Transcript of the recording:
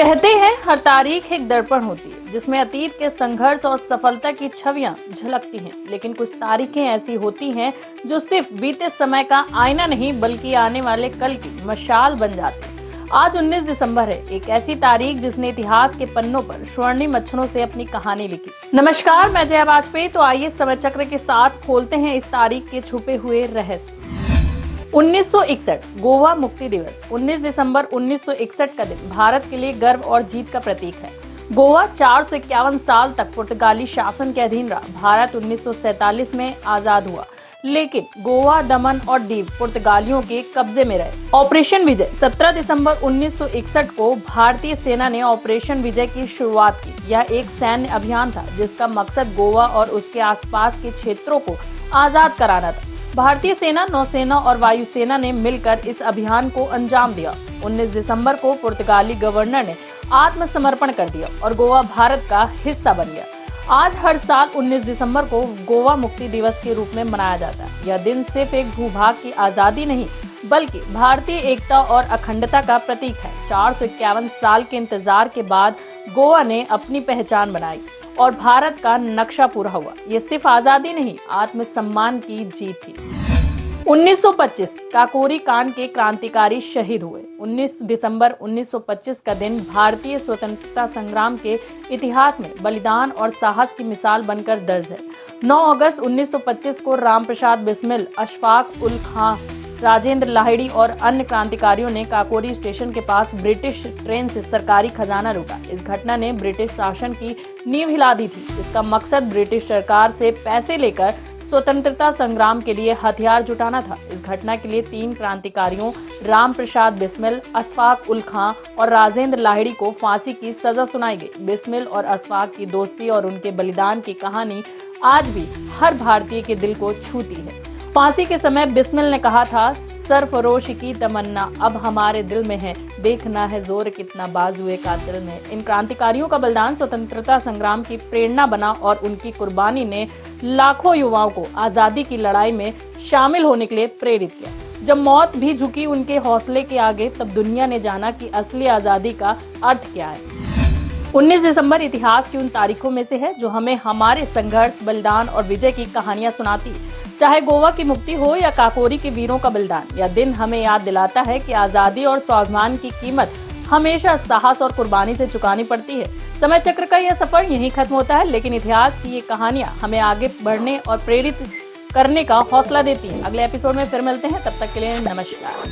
कहते हैं हर तारीख एक दर्पण होती है जिसमें अतीत के संघर्ष और सफलता की छवियां झलकती हैं, लेकिन कुछ तारीखें ऐसी होती हैं जो सिर्फ बीते समय का आईना नहीं बल्कि आने वाले कल की मशाल बन जाती है। आज 19 दिसंबर है, एक ऐसी तारीख जिसने इतिहास के पन्नों पर स्वर्णिम अक्षरों से अपनी कहानी लिखी। नमस्कार, मैं जया वाजपेयी। तो आइए समय चक्र के साथ खोलते हैं इस तारीख के छुपे हुए रहस्य। 1961 गोवा मुक्ति दिवस। 19 दिसंबर 1961 का दिन भारत के लिए गर्व और जीत का प्रतीक है। गोवा 451 साल तक पुर्तगाली शासन के अधीन रहा। भारत 1947 में आजाद हुआ, लेकिन गोवा, दमन और दीव पुर्तगालियों के कब्जे में रहे। ऑपरेशन विजय। 17 दिसंबर 1961 को भारतीय सेना ने ऑपरेशन विजय की शुरुआत की। यह एक सैन्य अभियान था जिसका मकसद गोवा और उसके आसपास के क्षेत्रों को आजाद कराना था। भारतीय सेना, नौसेना और वायुसेना ने मिलकर इस अभियान को अंजाम दिया। 19 दिसंबर को पुर्तगाली गवर्नर ने आत्मसमर्पण कर दिया और गोवा भारत का हिस्सा बन गया। आज हर साल 19 दिसंबर को गोवा मुक्ति दिवस के रूप में मनाया जाता है। यह दिन सिर्फ एक भूभाग की आजादी नहीं बल्कि भारतीय एकता और अखंडता का प्रतीक है। 451 साल के इंतजार के बाद गोवा ने अपनी पहचान बनाई और भारत का नक्शा पूरा हुआ। ये सिर्फ आजादी नहीं, आत्मसम्मान की जीत थी। 1925 काकोरी कांड के क्रांतिकारी शहीद हुए। 19 दिसंबर 1925 का दिन भारतीय स्वतंत्रता संग्राम के इतिहास में बलिदान और साहस की मिसाल बनकर दर्ज है। 9 अगस्त 1925 को रामप्रसाद बिस्मिल, अशफाक उल खां, राजेंद्र लाहिड़ी और अन्य क्रांतिकारियों ने काकोरी स्टेशन के पास ब्रिटिश ट्रेन से सरकारी खजाना लूटा। इस घटना ने ब्रिटिश शासन की नींव हिला दी थी। इसका मकसद ब्रिटिश सरकार से पैसे लेकर स्वतंत्रता संग्राम के लिए हथियार जुटाना था। इस घटना के लिए 3 क्रांतिकारियों रामप्रसाद बिस्मिल, अशफाक उल खां और राजेंद्र लाहिड़ी को फांसी की सजा सुनाई गई। बिस्मिल और अशफाक की दोस्ती और उनके बलिदान की कहानी आज भी हर भारतीय के दिल को छूती है। फांसी के समय बिस्मिल ने कहा था, सरफरोशी की तमन्ना अब हमारे दिल में है, देखना है जोर कितना बाजुए कातिल में। इन क्रांतिकारियों का बलिदान स्वतंत्रता संग्राम की प्रेरणा बना और उनकी कुर्बानी ने लाखों युवाओं को आजादी की लड़ाई में शामिल होने के लिए प्रेरित किया। जब मौत भी झुकी उनके हौसले के आगे, तब दुनिया ने जाना कि असली आजादी का अर्थ क्या है। 19 दिसंबर इतिहास की उन तारीखों में से है जो हमें हमारे संघर्ष, बलिदान और विजय की कहानियां सुनाती है। चाहे गोवा की मुक्ति हो या काकोरी के वीरों का बलिदान, यह दिन हमें याद दिलाता है कि आजादी और स्वाभिमान की कीमत हमेशा साहस और कुर्बानी से चुकानी पड़ती है। समय चक्र का यह सफर यहीं खत्म होता है, लेकिन इतिहास की ये कहानियां हमें आगे बढ़ने और प्रेरित करने का हौसला देती हैं। अगले एपिसोड में फिर मिलते हैं, तब तक के लिए नमस्कार।